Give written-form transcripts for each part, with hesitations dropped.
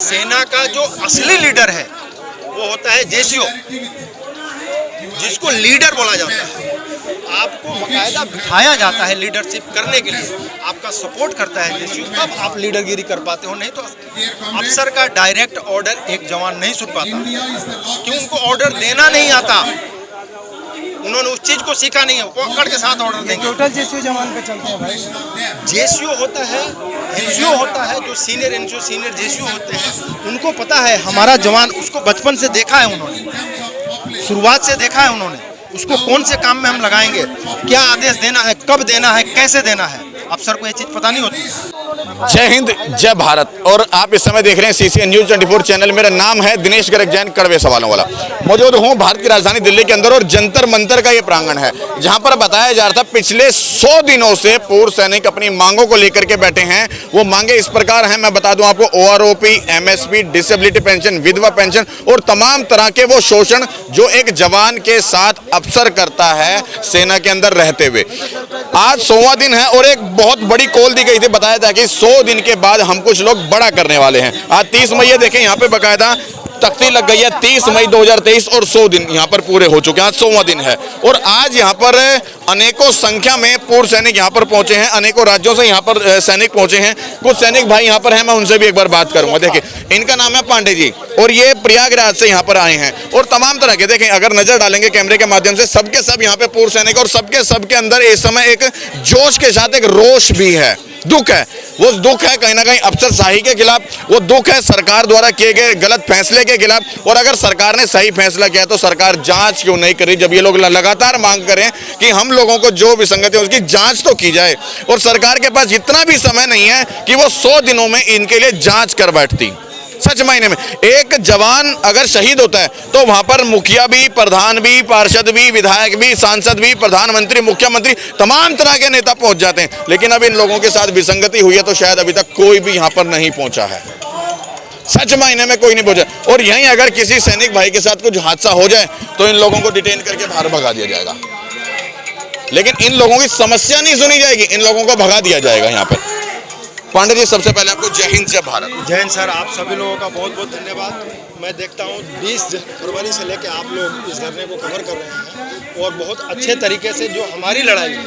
सेना का जो असली लीडर है वो होता है जेसीओ, जिसको लीडर बोला जाता है। आपको बाकायदा बिठाया जाता है लीडरशिप करने के लिए, आपका सपोर्ट करता है जेसीओ, तब आप लीडरगिरी कर पाते हो। नहीं तो अफसर का डायरेक्ट ऑर्डर एक जवान नहीं सुन पाता, क्यों? उनको ऑर्डर देना नहीं आता, उन्होंने उस चीज को सीखा नहीं है, पकड़ के साथ ऑर्डर देंगे। टोटल जेसीओ जवान पे चलते हैं भाई। जेसीओ होता है, एनसीओ होता है, जो सीनियर एनसीओ सीनियर जेसीओ होते हैं, उनको पता है हमारा जवान, उसको बचपन से देखा है उन्होंने, शुरुआत से देखा है उन्होंने, उसको कौन से काम में हम लगाएंगे, क्या आदेश देना है, कब देना है, कैसे देना है, अफसर को ये चीज पता नहीं होती। जय हिंद, जय भारत। और आप इस समय देख रहे हैं सीसीएन न्यूज 24 चैनल। मेरा नाम है दिनेश गर्ग जैन, कड़वे सवालों वाला। मौजूद हूं भारत की राजधानी दिल्ली के अंदर और जंतर मंतर का ये प्रांगण है, जहां पर बताया जा रहा था पिछले 100 दिनों से पूर्व सैनिक अपनी मांगों को लेकर के बैठे हैं। वो मांगे इस प्रकार हैं, मैं बता दूं आपको, ओआरओपी, एमएसपी, डिसेबिलिटी पेंशन, विधवा पेंशन और तमाम तरह के वो शोषण जो एक जवान के साथ अफसर करता है सेना के अंदर रहते हुए। आज 100वां दिन है और एक बहुत बड़ी कॉल दी गई थी, बताया था कि 100 दिन के बाद हम कुछ लोग बड़ा करने वाले हैं। आज 30 मई है, देखें यहाँ पे बाकायदा तख्ती लग गई है, 30 मई 2023 और 100 दिन यहाँ पर पूरे हो चुके हैं। आज 100वां दिन है और आज यहाँ पर अनेकों संख्या में पूर्व सैनिक यहाँ पर पहुंचे हैं, अनेकों राज्यों से यहाँ पर सैनिक पहुंचे हैं। कुछ सैनिक भाई यहाँ पर हैं, मैं उनसे भी एक बार बात करूंगा। देखिए, इनका नाम है पांडे जी और ये प्रयागराज से यहाँ पर आए हैं और तमाम तरह के, देखें अगर नजर डालेंगे कैमरे के माध्यम से, सबके सब यहाँ पे पूर्व सैनिक और सबके सबके अंदर इस समय एक जोश के साथ एक रोष भी है, दुख है। वो दुख है कहीं ना कहीं अफसर शाही के खिलाफ, वो दुख है सरकार द्वारा किए गए गलत फैसले के खिलाफ। और अगर सरकार ने सही फैसला किया तो सरकार जांच क्यों नहीं करी, जब ये लोग लगातार मांग करें कि हम लोगों को जो विसंगति है उसकी जांच तो की जाए। और सरकार के पास इतना भी समय नहीं है कि वो 100 दिनों में इनके लिए जांच कर बैठती। सच मायने में एक जवान अगर शहीद होता है तो वहां पर मुखिया भी, प्रधान भी, पार्षद भी, विधायक भी, सांसद भी, प्रधानमंत्री, मुख्यमंत्री, तमाम तरह के नेता पहुंच जाते हैं। लेकिन अब इन लोगों के साथ विसंगति हुई है तो शायद अभी तक कोई भी यहां पर नहीं पहुंचा है। सच मायने में कोई नहीं पहुंचा। और यहीं अगर किसी सैनिक भाई के साथ कुछ हादसा हो जाए तो इन लोगों को डिटेन करके बाहर भगा दिया जाएगा, लेकिन इन लोगों की समस्या नहीं सुनी जाएगी, इन लोगों को भगा दिया जाएगा यहाँ पर। पांडे जी, सबसे पहले आपको जय हिंद, जय भारत। जय हिंद सर, आप सभी लोगों का बहुत बहुत धन्यवाद। मैं देखता हूँ 20 फरवरी से लेकर आप लोग इस धरने को कवर कर रहे हैं और बहुत अच्छे तरीके से जो हमारी लड़ाई है,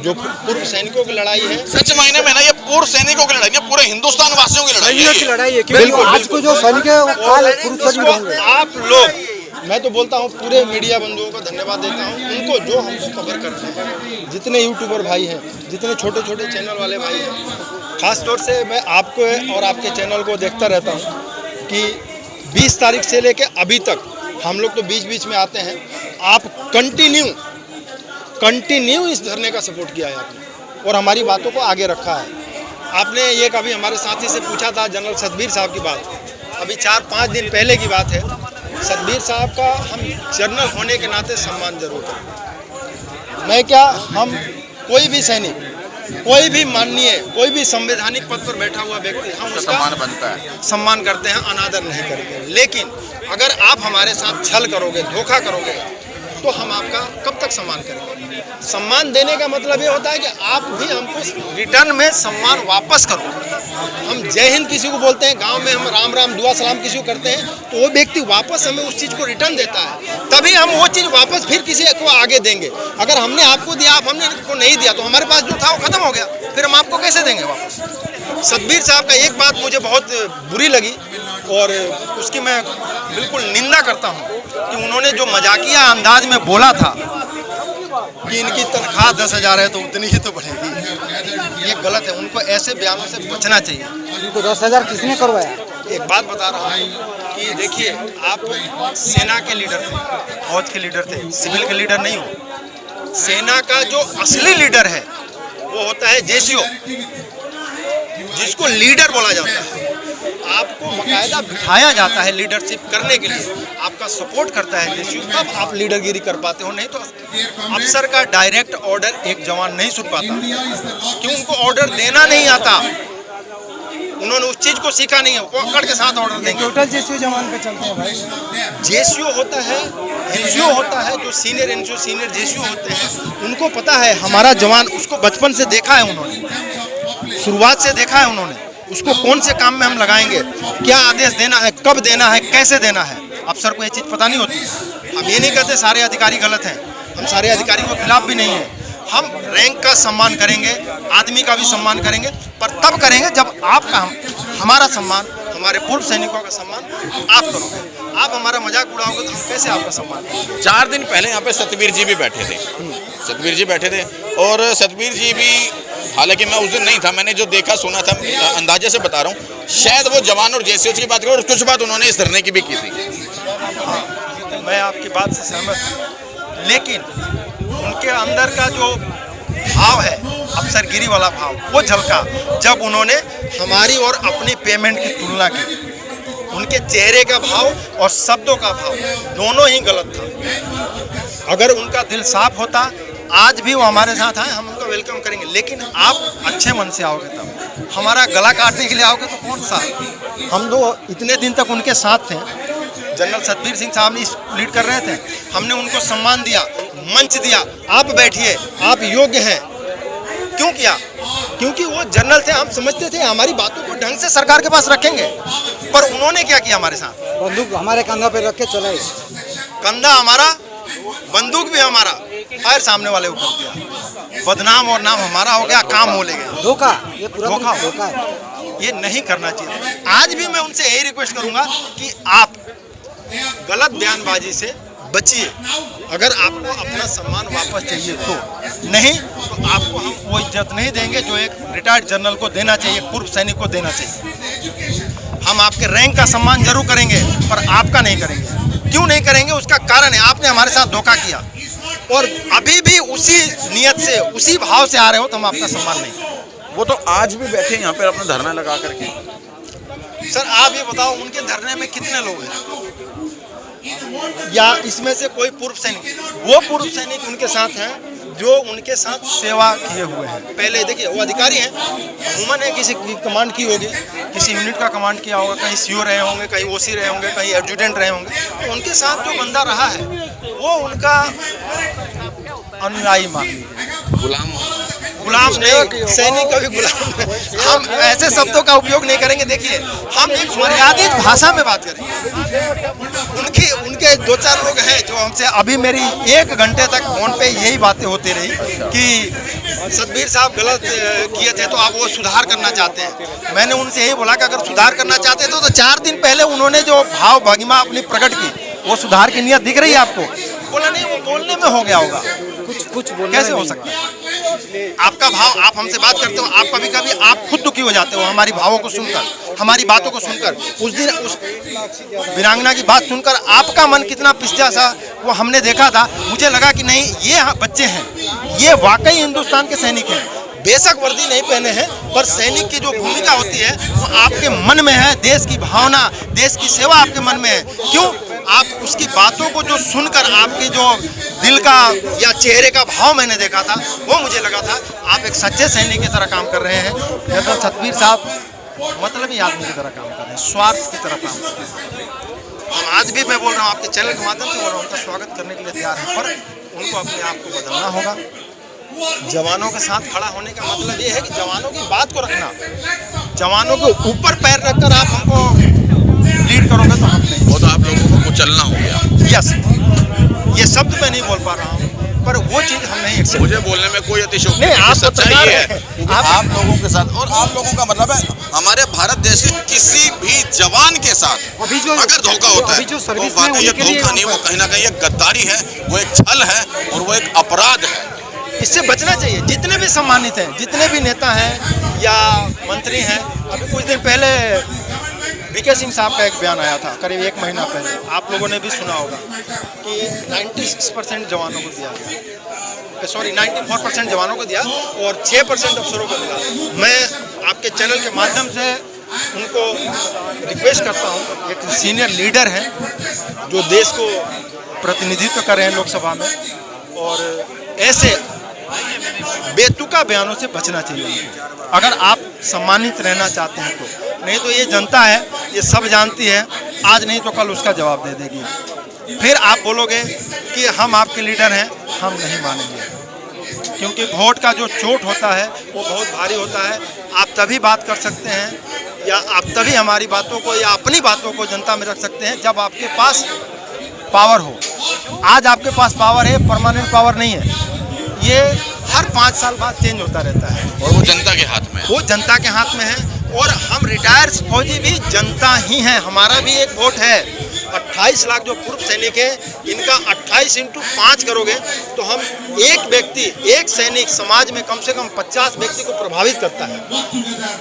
जो पूर्व सैनिकों की लड़ाई है, सच मायने में ना ये पूर्व सैनिकों की लड़ाई है, पूरे हिंदुस्तान वासियों की लड़ाई है। बिल्कुल, आज को जो सैनिक है वो काल पुरुष सैनिक होंगे। आप लोग, मैं तो बोलता हूँ पूरे मीडिया बंधुओं को धन्यवाद देता हूँ, उनको जो हमको कवर कर रहे हैं, जितने यूट्यूबर भाई हैं, जितने छोटे छोटे चैनल वाले भाई हैं। खास तौर से मैं आपको और आपके चैनल को देखता रहता हूँ कि 20 तारीख से लेके अभी तक हम लोग तो बीच बीच में आते हैं, आप कंटिन्यू इस धरने का सपोर्ट किया है आपने और हमारी बातों को आगे रखा है। आपने ये कभी हमारे साथी से पूछा था जनरल सतबीर साहब की बात, अभी 4-5 दिन पहले की बात है। सतबीर साहब का हम जनरल होने के नाते सम्मान जरूर करें। मैं क्या, हम कोई भी सैनिक, कोई भी माननीय, कोई भी संवैधानिक पद पर बैठा हुआ व्यक्ति, हम उसका सम्मान बनता है, सम्मान करते हैं, अनादर नहीं करेंगे। लेकिन अगर आप हमारे साथ छल करोगे, धोखा करोगे, तो हम आपका कब तक सम्मान करेंगे? सम्मान देने का मतलब ये होता है कि आप भी हमको रिटर्न में सम्मान वापस करो। हम जय हिंद किसी को बोलते हैं, गांव में हम राम राम दुआ सलाम किसी को करते हैं, तो वो व्यक्ति वापस हमें उस चीज़ को रिटर्न देता है, तभी हम वो चीज़ वापस फिर किसी को आगे देंगे। अगर हमने आपको दिया, आप हमने को नहीं दिया, तो हमारे पास जो था वो खत्म हो गया, फिर हम आपको कैसे देंगे वापस? सतबीर साहब का एक बात मुझे बहुत बुरी लगी और उसकी मैं बिल्कुल निंदा करता हूँ कि उन्होंने जो मजाकिया अंदाज में बोला था कि इनकी तनख्वाह 10,000 है तो उतनी ही तो बढ़ेगी, ये गलत है। उनको ऐसे बयानों से बचना चाहिए। उनको 10,000 किसने करवाया? एक बात बता रहा हूँ कि देखिए, आप सेना के लीडर थे, फौज के लीडर थे, सिविल के लीडर नहीं हो। सेना का जो असली लीडर है वो होता है जेसीओ, जिसको लीडर बोला जाता है। आपको बाकायदा बिठाया जाता है लीडरशिप करने के लिए, आपका सपोर्ट करता है जेसीओ, तब आप लीडरगिरी कर पाते हो। नहीं तो अफसर का डायरेक्ट ऑर्डर एक जवान नहीं सुन पाता, क्यों? उनको ऑर्डर देना नहीं आता, उन्होंने उस चीज को सीखा नहीं है, पकड़ के साथ ऑर्डर देंगे। टोटल जेसीओ जवान पे चलते हैं भाई। जेसीओ होता है, एनसीओ होता है, जो सीनियर एनसीओ सीनियर जेसीओ होते हैं, उनको पता है हमारा जवान, उसको बचपन से देखा है उन्होंने, शुरुआत से देखा है उन्होंने, उसको कौन से काम में हम लगाएंगे, क्या आदेश देना है, कब देना है, कैसे देना है, अफसर को ये चीज़ पता नहीं होती। हम ये नहीं कहते सारे अधिकारी गलत हैं, हम सारे अधिकारियों के खिलाफ भी नहीं हैं। हम रैंक का सम्मान करेंगे, आदमी का भी सम्मान करेंगे, पर तब करेंगे जब आपका हमारा सम्मान, हमारे पूर्व सैनिकों का सम्मान आप करोगे। आप हमारा मजाक उड़ाओगे तो हम कैसे आपका सम्मान करेंगे। 4 दिन पहले यहाँ पे सतबीर जी भी बैठे थे, सतबीर जी बैठे थे और सतबीर जी भी, हालांकि मैं उस दिन नहीं था, मैंने जो देखा सुना था अंदाजे से बता रहा हूँ, शायद वो जवान और जेसीओ की बात करें और कुछ बात उन्होंने इस धरने की भी की थी। मैं आपकी बात से सहमत हूँ, लेकिन उनके अंदर का जो भाव है, अफसरगिरी वाला भाव, वो झलका जब उन्होंने हमारी और अपनी पेमेंट की तुलना की। उनके चेहरे का भाव और शब्दों का भाव दोनों ही गलत था। अगर उनका दिल साफ होता, आज भी वो हमारे साथ आए, हम उनका वेलकम करेंगे। लेकिन आप अच्छे मन से आओगे तब, हमारा गला काटने के लिए आओगे तो कौन सा। हम लोग इतने दिन तक उनके साथ थे, जनरल सतबीर सिंह साहब ने लीड कर रहे थे, हमने उनको सम्मान दिया, मंच दिया, आप बैठिए, आप योग्य हैं। क्यों किया? क्योंकि वो जनरल थे, हम समझते थे हमारी बातों को ढंग से सरकार के पास रखेंगे। पर उन्होंने क्या किया हमारे साथ? बंदूक हमारे कंधा पे रख के चले। कंधा हमारा, बंदूक भी हमारा, फायर सामने वाले को कर दिया। बदनाम और नाम हमारा हो गया, काम हो ले गया। धोखा, ये पूरा धोखा है। ये नहीं करना चाहिए। आज भी मैं उनसे यही रिक्वेस्ट करूंगा कि आप गलत बयानबाजी से बचिए। अगर आपको अपना सम्मान वापस चाहिए तो, नहीं तो आपको हम वो इज्जत नहीं देंगे जो एक रिटायर्ड जनरल को देना चाहिए, पूर्व सैनिक को देना चाहिए। हम आपके रैंक का सम्मान जरूर करेंगे, पर आपका नहीं करेंगे। क्यों नहीं करेंगे? उसका कारण है आपने हमारे साथ धोखा किया, और अभी भी उसी नियत से, उसी भाव से आ रहे हो तो हम आपका सम्मान नहीं। वो तो आज भी बैठे यहाँ पर अपना धरना लगा करके। सर आप ये बताओ, उनके धरने में कितने लोग हैं? या इसमें से कोई पूर्व सैनिक? वो पूर्व सैनिक उनके साथ हैं जो उनके साथ सेवा किए हुए हैं। पहले देखिए, वो अधिकारी हैं, अमूमन है किसी की कमांड की होगी, किसी यूनिट का कमांड किया होगा, कहीं सीओ रहे होंगे, कहीं ओसी रहे होंगे, कहीं एडजुटेंट रहे होंगे। तो उनके साथ जो बंदा रहा है वो उनका अनुयायी मान लीजिए, गुलाम नहीं, सैनिक का भी गुलाम नहीं। हम ऐसे शब्दों का उपयोग नहीं करेंगे। देखिए, हम एक मर्यादित भाषा में बात करेंगे। उनके 2-4 लोग हैं जो हमसे, अभी मेरी 1 घंटे तक फोन पे यही बातें होती रही कि सतबीर साहब गलत किए थे तो आप वो सुधार करना चाहते हैं। मैंने उनसे यही बोला कि अगर सुधार करना चाहते तो 4 दिन पहले उन्होंने जो भाव भंगिमा अपनी प्रकट की, वो सुधार की नियत दिख रही है आपको? बोला नहीं, वो बोलने में हो गया होगा। कुछ कैसे हो सकता है? आपका भाव, आप हमसे बात करते हो, आप कभी कभी आप खुद दुखी हो जाते हो हमारी भावों को सुनकर, हमारी बातों को सुनकर। उस दिन उस वीरांगना की बात सुनकर आपका मन कितना पिसता सा, वो हमने देखा था। मुझे लगा कि नहीं, ये बच्चे हैं, ये वाकई हिंदुस्तान के सैनिक हैं। बेशक वर्दी नहीं पहने हैं, पर सैनिक की जो भूमिका होती है वो आपके मन में है। देश की भावना, देश की सेवा आपके मन में है। क्यों? आप उसकी बातों को जो सुनकर, आपके जो दिल का या चेहरे का भाव मैंने देखा था, वो मुझे लगा था आप एक सच्चे सैनिक की तरह काम कर रहे हैं। जनरल सतबीर साहब मतलबी आदमी की तरह काम कर रहे हैं, स्वार्थ की तरह काम कर रहे हैं। हम आज भी, मैं बोल रहा हूँ आपके चैनल के माध्यम से बोल रहा हूँ, उनका स्वागत करने के लिए तैयार हैं, पर उनको अपने आप को बदलना होगा। जवानों के साथ खड़ा होने का मतलब ये है कि जवानों की बात को रखना, जवानों के ऊपर पैर रखकर आप हमको लीड करोगे तो हम नहीं। वो तो आप लोगों को कुचलना हो गया। यस, ये शब्द मैं नहीं बोल पा रहा हूँ, पर वो चीज़ हम नहीं एक्सेप्ट। मुझे बोलने में कोई अतिशयोक्ति नहीं, आप सच्चाई पत्रकार है। हैं। आप लोगों के साथ, और आप लोगों का मतलब है हमारे भारत देश के किसी भी जवान के साथ अभी जो अगर धोखा होता है जो तो सर्विस में वाकई ये उनके लिए धोखा नहीं, वो कहीं ना कहीं एक गद्दारी है, वो एक छल है और वो एक अपराध है। इससे बचना चाहिए। जितने भी सम्मानित हैं, जितने भी नेता हैं या मंत्री हैं, अभी कुछ दिन पहले वीके सिंह साहब का एक बयान आया था, करीब 1 महीना पहले, आप लोगों ने भी सुना होगा कि 96% जवानों को दिया गया, सॉरी 94% जवानों को दिया और 6% अफसरों को मिला। मैं आपके चैनल के माध्यम से उनको रिक्वेस्ट करता हूँ, एक सीनियर लीडर हैं जो देश को प्रतिनिधित्व कर रहे हैं लोकसभा में, और ऐसे बेतुका बयानों से बचना चाहिए अगर आप सम्मानित रहना चाहते हैं तो। नहीं तो ये जनता है, ये सब जानती है, आज नहीं तो कल उसका जवाब दे देगी। फिर आप बोलोगे कि हम आपके लीडर हैं, हम नहीं मानेंगे। क्योंकि वोट का जो चोट होता है वो बहुत भारी होता है। आप तभी बात कर सकते हैं या आप तभी हमारी बातों को या अपनी बातों को जनता में रख सकते हैं जब आपके पास पावर हो। आज आपके पास पावर है, परमानेंट पावर नहीं है, ये हर 5 साल बाद चेंज होता रहता है और वो जनता के हाथ में है। वो जनता के हाथ में है। और हम रिटायर्ड फौजी भी जनता ही हैं, हमारा भी एक वोट है। 28 लाख जो पूर्व सैनिक हैं, इनका 28 × 5 करोगे तो हम एक व्यक्ति, एक सैनिक समाज में कम से कम 50 व्यक्ति को प्रभावित करता है।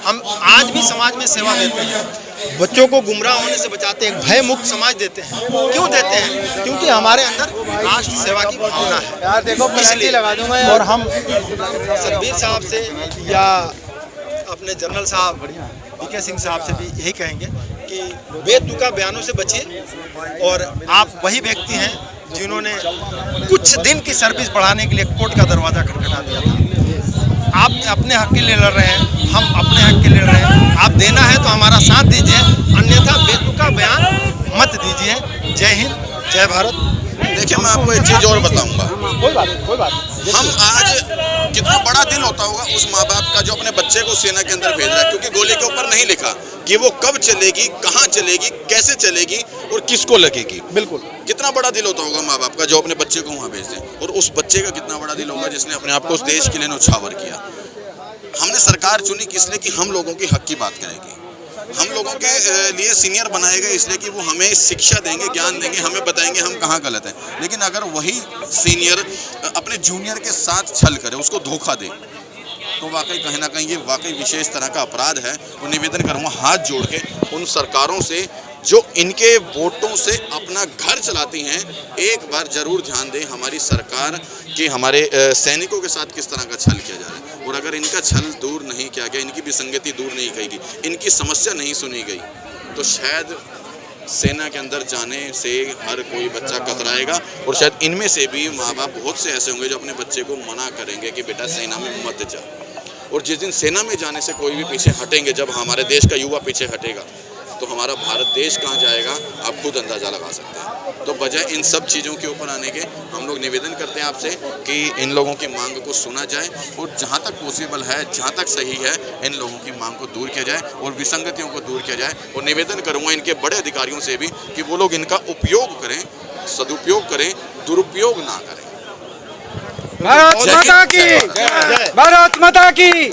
हम आज भी समाज में सेवा देते हैं, बच्चों को गुमराह होने से बचाते हैं, भय मुक्त समाज देते हैं। क्यों देते हैं? क्योंकि हमारे अंदर राष्ट्र सेवा की भावना है। यार देखो, इसलिए लगा दूंगा यार। और हम सतबीर साहब से या अपने जनरल साहब वीके सिंह साहब से भी यही कहेंगे कि बेतुका बयानों से बचिए। और आप वही व्यक्ति हैं जिन्होंने कुछ दिन की सर्विस बढ़ाने के लिए कोर्ट का दरवाज़ा खटखटा दिया था। आप अपने हक के लिए लड़ रहे हैं, हम अपने हक के लिए लड़ रहे हैं। आप देना है तो हमारा साथ दीजिए, अन्यथा बेतुका बयान मत दीजिए। जय हिंद, जय भारत। देखिए, मैं आपको एक चीज़ और बताऊंगा। कोई बात नहीं। हम आज कितना बड़ा दिल होता होगा उस माँ बाप का जो अपने बच्चे को सेना के अंदर भेज रहा है, क्योंकि गोली के ऊपर नहीं लिखा कि वो कब चलेगी, कहाँ चलेगी, कैसे चलेगी और किसको लगेगी। बिल्कुल। कितना बड़ा दिल होता होगा माँ बाप का जो अपने बच्चे को वहाँ भेज दे, और उस बच्चे का कितना बड़ा दिल होगा जिसने अपने आप को उस देश के लिए न्यौछावर किया। हमने सरकार चुनी किस लिए? कि हम लोगों की हक की बात करेगी, हम लोगों के लिए सीनियर बनाएगा, इसलिए कि वो हमें शिक्षा देंगे, ज्ञान देंगे, हमें बताएंगे हम कहाँ गलत हैं। लेकिन अगर वही सीनियर अपने जूनियर के साथ छल करे, उसको धोखा दे, तो वाकई कहीं ना कहीं ये वाकई विशेष तरह का अपराध है। और निवेदन करूँगा हाथ जोड़ के उन सरकारों से जो इनके वोटों से अपना घर चलाती हैं, एक बार जरूर ध्यान दें हमारी सरकार कि हमारे सैनिकों के साथ किस तरह का छल किया जा रहा है। और अगर इनका छल दूर नहीं किया गया, इनकी विसंगति दूर नहीं की गई, इनकी समस्या नहीं सुनी गई, तो शायद सेना के अंदर जाने से हर कोई बच्चा कतराएगा। और शायद इनमें से भी माँ बाप बहुत से ऐसे होंगे जो अपने बच्चे को मना करेंगे कि बेटा सेना में मत जा। और जिस दिन सेना में जाने से कोई भी पीछे हटेंगे, जब हमारे देश का युवा पीछे हटेगा, तो हमारा भारत देश कहाँ जाएगा आप खुद अंदाज़ा लगा सकते हैं। तो बजाय इन सब चीज़ों के ऊपर आने के, हम लोग निवेदन करते हैं आपसे कि इन लोगों की मांग को सुना जाए और जहाँ तक पॉसिबल है, जहाँ तक सही है, इन लोगों की मांग को दूर किया जाए और विसंगतियों को दूर किया जाए। और निवेदन करूँगा इनके बड़े अधिकारियों से भी कि वो लोग इनका उपयोग करें, सदुपयोग करें, दुरुपयोग ना करें। भारत माता की, भारत माता की।